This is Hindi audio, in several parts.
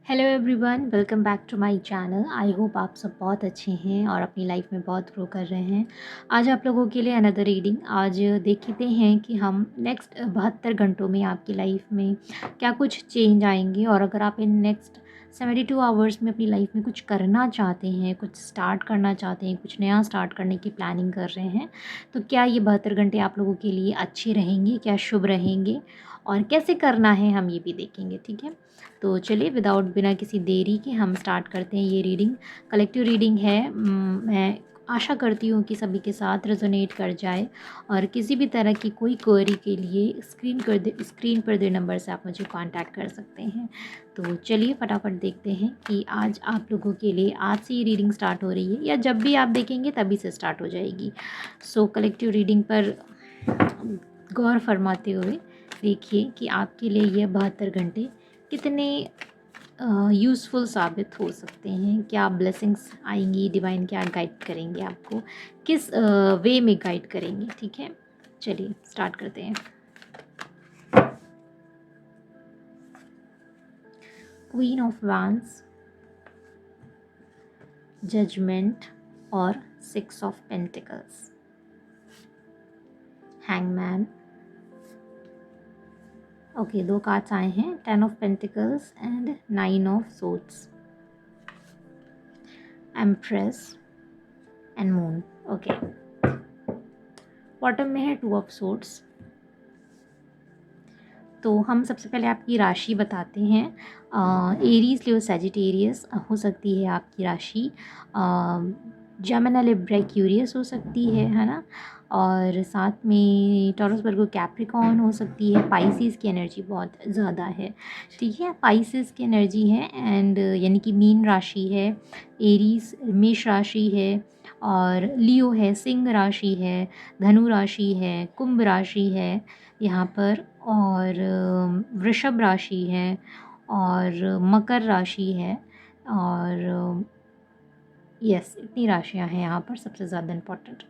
Hello everyone, welcome back to my channel. I hope आप सब बहुत अच्छे हैं और अपनी लाइफ में बहुत ग्रो कर रहे हैं। आज आप लोगों के लिए अनदर रीडिंग। आज देखते हैं कि हम नेक्स्ट 72 घंटों में आपकी लाइफ में क्या कुछ चेंज आएंगे, और अगर आप इन नेक्स्ट 72 आवर्स में अपनी लाइफ में कुछ करना चाहते हैं, कुछ स्टार्ट करना चाहते हैं, कुछ नया स्टार्ट करने की प्लानिंग कर रहे हैं, तो क्या ये 72 घंटे आप लोगों के लिए अच्छे रहेंगे, क्या शुभ रहेंगे और कैसे करना है, हम ये भी देखेंगे। ठीक है, तो चलिए बिना किसी देरी के हम स्टार्ट करते हैं। ये रीडिंग कलेक्टिव रीडिंग है। मैं आशा करती हूँ कि सभी के साथ रेजोनेट कर जाए, और किसी भी तरह की कोई क्वेरी के लिए स्क्रीन पर दे नंबर से आप मुझे कांटेक्ट कर सकते हैं। तो चलिए फटाफट देखते हैं कि आज आप लोगों के लिए आज से ये रीडिंग स्टार्ट हो रही है, या जब भी आप देखेंगे तभी से स्टार्ट हो जाएगी। सो कलेक्टिव रीडिंग पर गौर फरमाते हुए देखिए कि आपके लिए यह 72 घंटे कितने यूज़फुल साबित हो सकते हैं। क्या ब्लेसिंग्स आएंगी, डिवाइन क्या गाइड करेंगे, आपको किस वे में गाइड करेंगे। ठीक है, चलिए स्टार्ट करते हैं। क्वीन ऑफ वांस, जजमेंट और 6 ऑफ पेंटिकल्स, हैंगमैन। ओके, दो कार्ड्स आए हैं, 10 of pentacles and 9 of swords, empress and moon. Okay, bottom में है 2 ऑफ सोर्ड्स। तो हम सबसे पहले आपकी राशि बताते हैं। एरीज लियो सैजिटेरियस हो सकती है आपकी राशि, जेमिनी लिब्रा एक्वेरियस हो सकती है ना, और साथ में टॉरस वर्गो कैप्रिकॉर्न हो सकती है। पाइसेस की एनर्जी बहुत ज़्यादा है। ठीक है, पाइसेस की एनर्जी है एंड यानी कि मीन राशि है, एरीज मेष राशि है, और लियो है, सिंह राशि है, धनु राशि है, कुंभ राशि है यहाँ पर, और वृषभ राशि है, और मकर राशि है, और यस इतनी राशियां हैं यहाँ पर सबसे ज़्यादा इम्पोर्टेंट।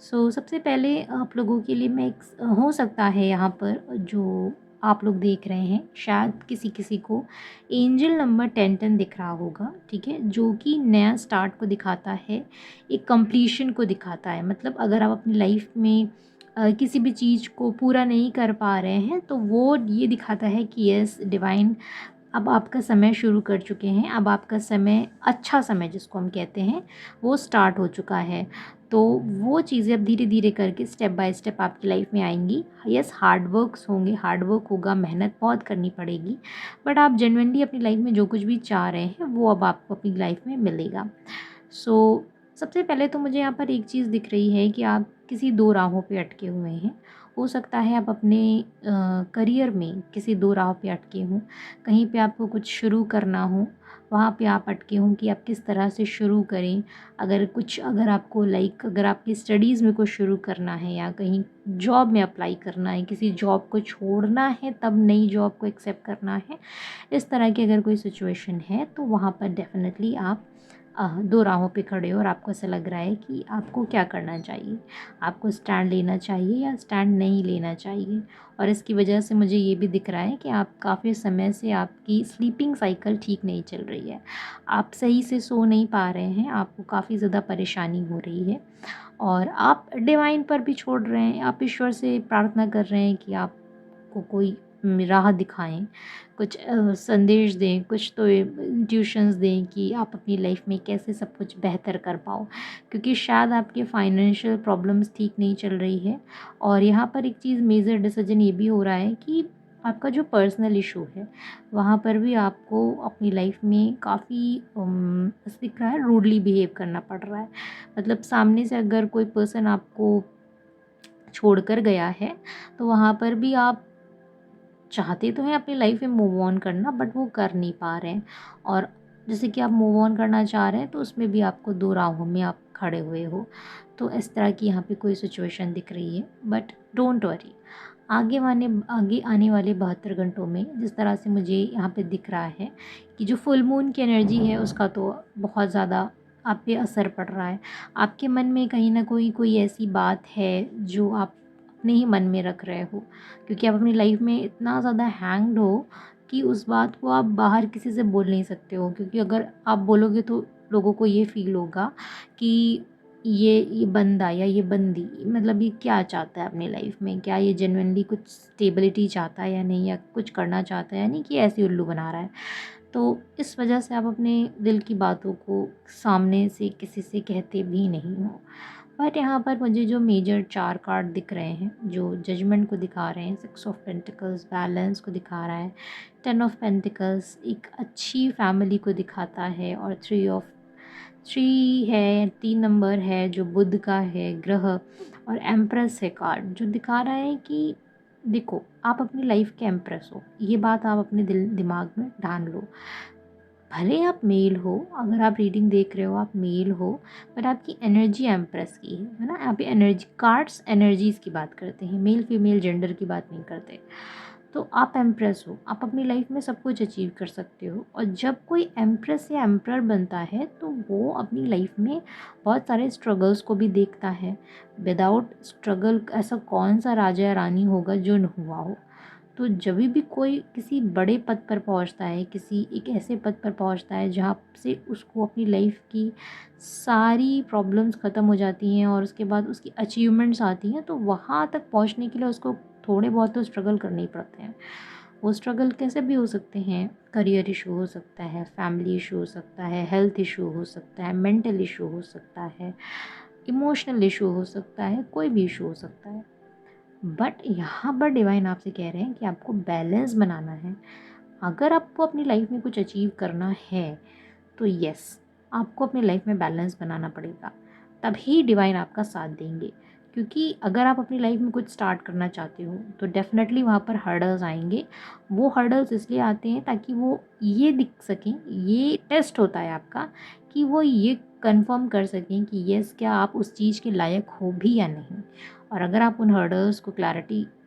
सो सबसे पहले आप लोगों के लिए मैं एक हो सकता है यहाँ पर जो आप लोग देख रहे हैं, शायद किसी किसी को एंजल नंबर 10 दिख रहा होगा। ठीक है, जो कि नया स्टार्ट को दिखाता है, एक कंप्लीशन को दिखाता है। मतलब अगर आप अपनी लाइफ में किसी भी चीज़ को पूरा नहीं कर पा रहे हैं, तो वो ये दिखाता है कि यस डिवाइन अब आपका समय शुरू कर चुके हैं। अब आपका समय, अच्छा समय जिसको हम कहते हैं, वो स्टार्ट हो चुका है। तो वो चीज़ें अब धीरे धीरे करके स्टेप बाय स्टेप आपकी लाइफ में आएंगी। यस, हार्ड वर्क्स होंगे, हार्ड वर्क होगा, मेहनत बहुत करनी पड़ेगी, बट आप जेन्युइनली अपनी लाइफ में जो कुछ भी चाह रहे हैं वो अब आपको अपनी लाइफ में मिलेगा। सो सबसे पहले तो मुझे यहाँ पर एक चीज़ दिख रही है कि आप किसी दो राहों पे अटके हुए हैं। हो सकता है आप अपने करियर में किसी दो राह पे अटके हों, कहीं पे आपको कुछ शुरू करना हो, वहाँ पे आप अटके हों कि आप किस तरह से शुरू करें। अगर आपको अगर आपकी स्टडीज़ में कुछ शुरू करना है, या कहीं जॉब में अप्लाई करना है, किसी जॉब को छोड़ना है तब नई जॉब को एक्सेप्ट करना है, इस तरह की अगर कोई सिचुएशन है, तो वहाँ पर डेफिनेटली आप दो राहों पे खड़े हो और आपको ऐसा लग रहा है कि आपको क्या करना चाहिए, आपको स्टैंड लेना चाहिए या स्टैंड नहीं लेना चाहिए। और इसकी वजह से मुझे ये भी दिख रहा है कि आप काफ़ी समय से आपकी स्लीपिंग साइकिल ठीक नहीं चल रही है, आप सही से सो नहीं पा रहे हैं, आपको काफ़ी ज़्यादा परेशानी हो रही है, और आप डिवाइन पर भी छोड़ रहे हैं, आप ईश्वर से प्रार्थना कर रहे हैं कि आपको कोई राह दिखाएं, कुछ संदेश दें, कुछ तो ट्यूशन्स दें कि आप अपनी लाइफ में कैसे सब कुछ बेहतर कर पाओ, क्योंकि शायद आपके फाइनेंशियल प्रॉब्लम्स ठीक नहीं चल रही है। और यहाँ पर एक चीज़ मेजर डिसीजन ये भी हो रहा है कि आपका जो पर्सनल इशू है, वहाँ पर भी आपको अपनी लाइफ में काफ़ी दिख रहा है रूडली बिहेव करना पड़ रहा है। मतलब सामने से अगर कोई पर्सन आपको छोड़कर गया है, तो वहाँ पर भी आप चाहते तो हैं अपनी लाइफ में मूव ऑन करना, बट वो कर नहीं पा रहे हैं। और जैसे कि आप मूव ऑन करना चाह रहे हैं, तो उसमें भी आपको दो राहों में आप खड़े हुए हो। तो इस तरह की यहाँ पे कोई सिचुएशन दिख रही है, बट डोंट वरी। आगे आने वाले 72 घंटों में जिस तरह से मुझे यहाँ पे दिख रहा है कि जो फुल मून की एनर्जी है, उसका तो बहुत ज़्यादा आप पे असर पड़ रहा है। आपके मन में कहीं ना कोई ऐसी बात है जो आप अपने ही मन में रख रहे हो, क्योंकि आप अपनी लाइफ में इतना ज़्यादा हैंग्ड हो कि उस बात को आप बाहर किसी से बोल नहीं सकते हो, क्योंकि अगर आप बोलोगे तो लोगों को ये फ़ील होगा कि ये बंदा या ये बंदी मतलब ये क्या चाहता है अपनी लाइफ में, क्या ये जेन्युइनली कुछ स्टेबिलिटी चाहता है या नहीं, या कुछ करना चाहता है या नहीं, कि ऐसे उल्लू बना रहा है। तो इस वजह से आप अपने दिल की बातों को सामने से किसी से कहते भी नहीं हो। बट यहाँ पर मुझे जो मेजर 4 कार्ड दिख रहे हैं, जो जजमेंट को दिखा रहे हैं, 6 ऑफ पेंटिकल्स बैलेंस को दिखा रहा है, 10 ऑफ पेंटिकल्स एक अच्छी फैमिली को दिखाता है, और 3 है, 3 नंबर है जो बुध का है ग्रह, और एम्प्रेस है कार्ड जो दिखा रहा है कि देखो आप अपनी लाइफ के एम्प्रेस हो। ये बात आप अपने दिमाग में ढान लो। भले आप मेल हो, अगर आप रीडिंग देख रहे हो आप मेल हो, पर आपकी एनर्जी एम्प्रेस की है ना। यहाँ पे एनर्जी कार्ड्स एनर्जीज़ की बात करते हैं, मेल फीमेल जेंडर की बात नहीं करते। तो आप एम्प्रेस हो, आप अपनी लाइफ में सब कुछ अचीव कर सकते हो, और जब कोई एम्प्रेस या एम्प्रर बनता है तो वो अपनी लाइफ में बहुत सारे स्ट्रगल्स को भी देखता है। विदाउट स्ट्रगल ऐसा कौन सा राजा या रानी होगा जो न हुआ हो। तो जब भी कोई किसी बड़े पद पर पहुंचता है, किसी एक ऐसे पद पर पहुंचता है जहाँ से उसको अपनी लाइफ की सारी प्रॉब्लम्स ख़त्म हो जाती हैं और उसके बाद उसकी अचीवमेंट्स आती हैं, तो वहाँ तक पहुँचने के लिए उसको थोड़े बहुत तो स्ट्रगल करने ही पड़ते हैं। वो स्ट्रगल कैसे भी हो सकते हैं, करियर इशू हो सकता है, फैमिली इशू हो सकता है, हेल्थ इशू हो सकता है, मेंटल इशू हो सकता है, इमोशनल इशू हो सकता है, कोई भी इशू हो सकता है। बट यहाँ पर डिवाइन आपसे कह रहे हैं कि आपको बैलेंस बनाना है। अगर आपको अपनी लाइफ में कुछ अचीव करना है तो यस, आपको अपनी लाइफ में बैलेंस बनाना पड़ेगा, तभी डिवाइन आपका साथ देंगे। क्योंकि अगर आप अपनी लाइफ में कुछ स्टार्ट करना चाहते हो तो डेफ़िनेटली वहाँ पर हर्डल्स आएंगे। वो हर्डल्स इसलिए आते हैं ताकि वो ये दिख सकें, ये टेस्ट होता है आपका, कि वो ये कंफर्म कर सकें कि यस क्या आप उस चीज़ के लायक हो भी या नहीं। और अगर आप उन हर्डल्स को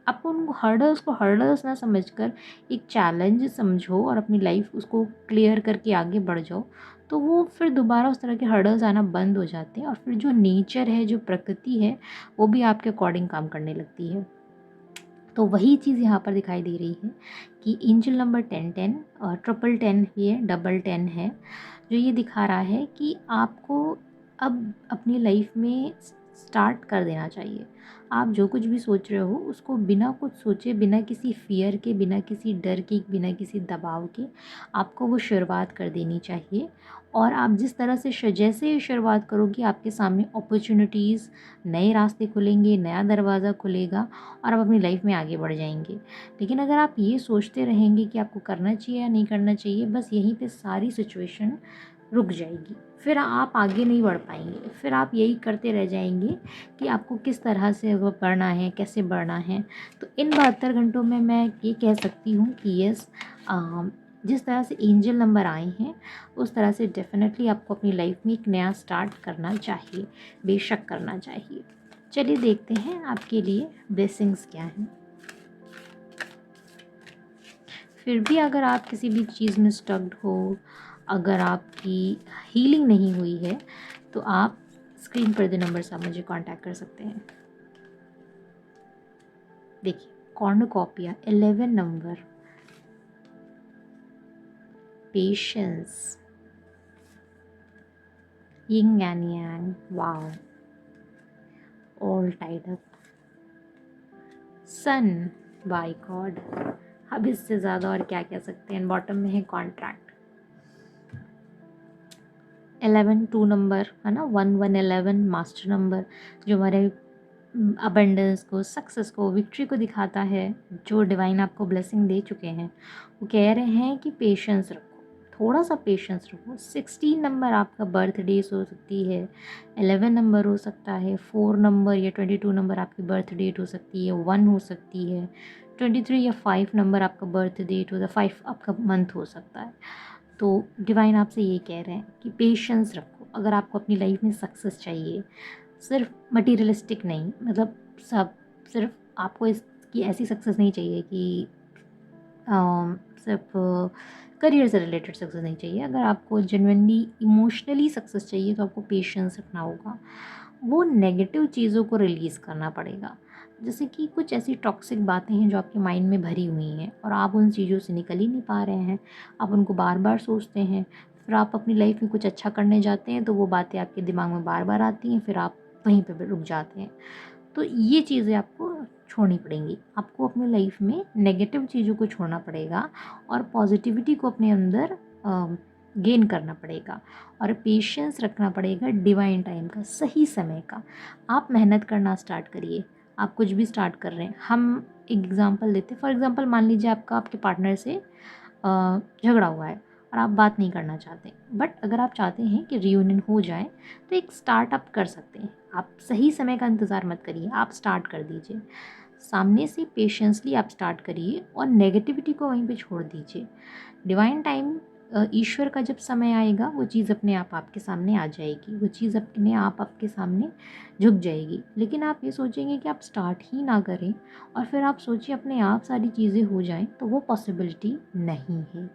आप उन हर्डल्स को हर्डल्स ना समझकर एक चैलेंज समझो और अपनी लाइफ उसको क्लियर करके आगे बढ़ जाओ, तो वो फिर दोबारा उस तरह के हर्डल्स आना बंद हो जाते हैं, और फिर जो नेचर है, जो प्रकृति है, वो भी आपके अकॉर्डिंग काम करने लगती है। तो वही चीज़ यहाँ पर दिखाई दे रही है कि एंजल नंबर 1010 और 1010 भी है, 1010 है, जो ये दिखा रहा है कि आपको अब अपनी लाइफ में स्टार्ट कर देना चाहिए। आप जो कुछ भी सोच रहे हो उसको बिना कुछ सोचे, बिना किसी फ़ियर के, बिना किसी डर के, बिना किसी दबाव के आपको वो शुरुआत कर देनी चाहिए। और आप जिस तरह से जैसे ही शुरुआत करोगे आपके सामने अपॉर्चुनिटीज़, नए रास्ते खुलेंगे, नया दरवाज़ा खुलेगा और आप अपनी लाइफ में आगे बढ़ जाएंगे। लेकिन अगर आप ये सोचते रहेंगे कि आपको करना चाहिए या नहीं करना चाहिए, बस यहीं पे सारी सिचुएशन रुक जाएगी, फिर आप आगे नहीं बढ़ पाएंगे। फिर आप यही करते रह जाएंगे कि आपको किस तरह से वो बढ़ना है, कैसे बढ़ना है। तो इन 72 घंटों में मैं ये कह सकती हूँ कि यस, जिस तरह से एंजल नंबर आए हैं उस तरह से डेफिनेटली आपको अपनी लाइफ में एक नया स्टार्ट करना चाहिए, बेशक करना चाहिए। चलिए देखते हैं आपके लिए ब्लेसिंग्स क्या हैं। फिर भी अगर आप किसी भी चीज़ में स्टक्ड हो, अगर आपकी हीलिंग नहीं हुई है, तो आप स्क्रीन पर दे नंबर से आप मुझे कांटेक्ट कर सकते हैं। देखिए, cornucopia 11 number, patience, yin and yang, wow, all tied up, son, by God, अब इससे ज़्यादा और क्या कह सकते हैं। बॉटम में है कॉन्ट्रैक्ट, 11 2 नंबर है ना, 1111 मास्टर नंबर, जो हमारे अबंडेंस को, सक्सेस को, विक्ट्री को दिखाता है, जो डिवाइन आपको ब्लेसिंग दे चुके हैं। वो कह रहे हैं कि पेशेंस रखो, थोड़ा सा पेशेंस रखो। 16 नंबर आपका बर्थ डेट हो सकती है, 11 नंबर हो सकता है, 4 नंबर या 22 नंबर आपकी बर्थ डेट हो सकती है, 1 हो सकती है, 23 या 5 नंबर आपका बर्थ डेट हो, 5 आपका मंथ हो सकता है। तो डिवाइन आपसे ये कह रहे हैं कि पेशेंस रखो। अगर आपको अपनी लाइफ में सक्सेस चाहिए, सिर्फ मटीरियलिस्टिक नहीं, मतलब सब, सिर्फ आपको इसकी ऐसी सक्सेस नहीं चाहिए कि सिर्फ करियर से रिलेटेड सक्सेस नहीं चाहिए। अगर आपको जेन्युइनली इमोशनली सक्सेस चाहिए तो आपको पेशेंस रखना होगा। वो नेगेटिव चीज़ों को रिलीज़ करना पड़ेगा। जैसे कि कुछ ऐसी टॉक्सिक बातें हैं जो आपके माइंड में भरी हुई हैं और आप उन चीज़ों से निकल ही नहीं पा रहे हैं, आप उनको बार बार सोचते हैं, फिर आप अपनी लाइफ में कुछ अच्छा करने जाते हैं तो वो बातें आपके दिमाग में बार बार आती हैं, फिर आप वहीं पे रुक जाते हैं। तो ये चीज़ें आपको छोड़नी पड़ेंगी। आपको अपनी लाइफ में नेगेटिव चीज़ों को छोड़ना पड़ेगा और पॉजिटिविटी को अपने अंदर गेन करना पड़ेगा और पेशेंस रखना पड़ेगा डिवाइन टाइम का, सही समय का। आप मेहनत करना स्टार्ट करिए। आप कुछ भी स्टार्ट कर रहे हैं, हम एक एग्ज़ाम्पल लेते हैं। फॉर एग्ज़ाम्पल मान लीजिए आपका आपके पार्टनर से झगड़ा हुआ है और आप बात नहीं करना चाहते, बट अगर आप चाहते हैं कि रियूनियन हो जाए तो एक स्टार्टअप कर सकते हैं। आप सही समय का इंतज़ार मत करिए, आप स्टार्ट कर दीजिए। सामने से पेशेंसली आप स्टार्ट करिए और नेगेटिविटी को वहीं पे छोड़ दीजिए। डिवाइन टाइम, ईश्वर का जब समय आएगा वो चीज़ अपने आप आपके सामने आ जाएगी, वो चीज़ अपने आप आपके सामने झुक जाएगी। लेकिन आप ये सोचेंगे कि आप स्टार्ट ही ना करें और फिर आप सोचिए अपने आप सारी चीज़ें हो जाएं, तो वो पॉसिबिलिटी नहीं है।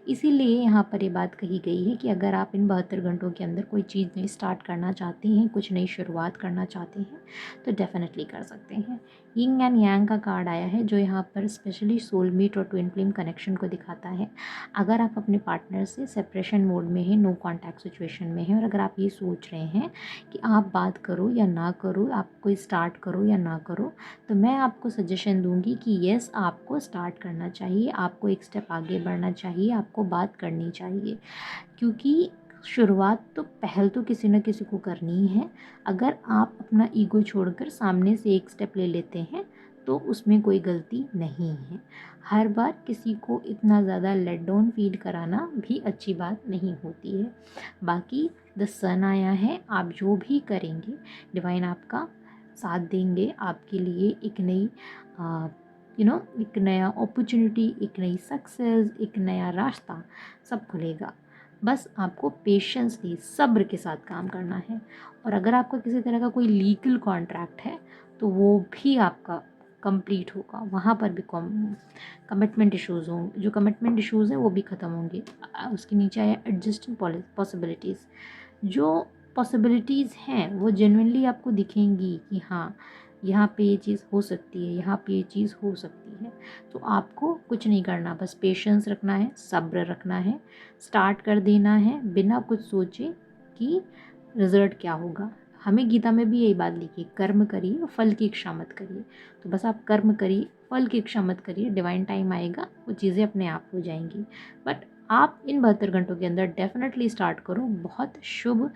इसीलिए यहाँ पर ये बात कही गई है कि अगर आप इन 72 घंटों के अंदर कोई चीज़ नई स्टार्ट करना चाहते हैं, कुछ नई शुरुआत करना चाहते हैं, तो डेफ़िनेटली कर सकते हैं। यिंग एंड यांग का कार्ड आया है जो यहाँ पर स्पेशली सोलमेट और ट्विन फ्लेम कनेक्शन को दिखाता है। अगर आप अपने पार्टनर से सेपरेशन मोड में हैं, नो कॉन्टैक्ट सिचुएशन में हैं और अगर आप ये सोच रहे हैं कि आप बात करो या ना करो, आप कोई स्टार्ट करो या ना करो, तो मैं आपको सजेशन दूंगी कि येस, आपको स्टार्ट करना चाहिए, आपको एक स्टेप आगे बढ़ना चाहिए, आपको बात करनी चाहिए। क्योंकि शुरुआत तो पहल तो किसी न किसी को करनी ही है। अगर आप अपना ईगो छोड़कर सामने से एक स्टेप ले लेते हैं तो उसमें कोई गलती नहीं है। हर बार किसी को इतना ज़्यादा लेट डाउन फील कराना भी अच्छी बात नहीं होती है। बाकी द सन आया है, आप जो भी करेंगे डिवाइन आपका साथ देंगे, आपके लिए एक नई एक नया अपॉर्चुनिटी, एक नई सक्सेस, एक नया रास्ता सब खुलेगा। बस आपको पेशेंसली सब्र के साथ काम करना है। और अगर आपका किसी तरह का कोई लीगल कॉन्ट्रैक्ट है तो वो भी आपका कंप्लीट होगा, वहाँ पर भी कमिटमेंट इश्यूज़ होंगे, जो कमिटमेंट इश्यूज़ हैं वो भी ख़त्म होंगे। उसके नीचे आया एडजस्टिंग पॉसिबिलिटीज़। जो पॉसिबिलिटीज़ हैं वो जेन्युइनली आपको दिखेंगी कि हाँ, यहाँ पे ये चीज़ हो सकती है, यहाँ पे ये चीज़ हो सकती है। तो आपको कुछ नहीं करना, बस पेशेंस रखना है, सब्र रखना है, स्टार्ट कर देना है बिना कुछ सोचे कि रिज़ल्ट क्या होगा। हमें गीता में भी यही बात लिखी है, कर्म करिए और फल की इच्छा मत करिए। तो बस आप कर्म करिए, फल की इच्छा मत करिए, डिवाइन टाइम आएगा, वो चीज़ें अपने आप हो जाएंगी। बट आप इन 72 घंटों के अंदर डेफिनेटली स्टार्ट करो, बहुत शुभ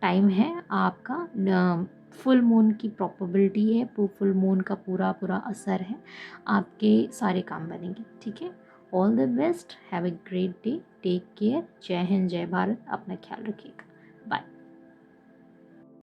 टाइम है आपका। फुल मून की प्रोबेबिलिटी है, फुल मून का पूरा पूरा असर है, आपके सारे काम बनेंगे। ठीक है, all the best, have a great day, take care, जय हिंद, जय भारत, अपना ख्याल रखिएगा, बाय।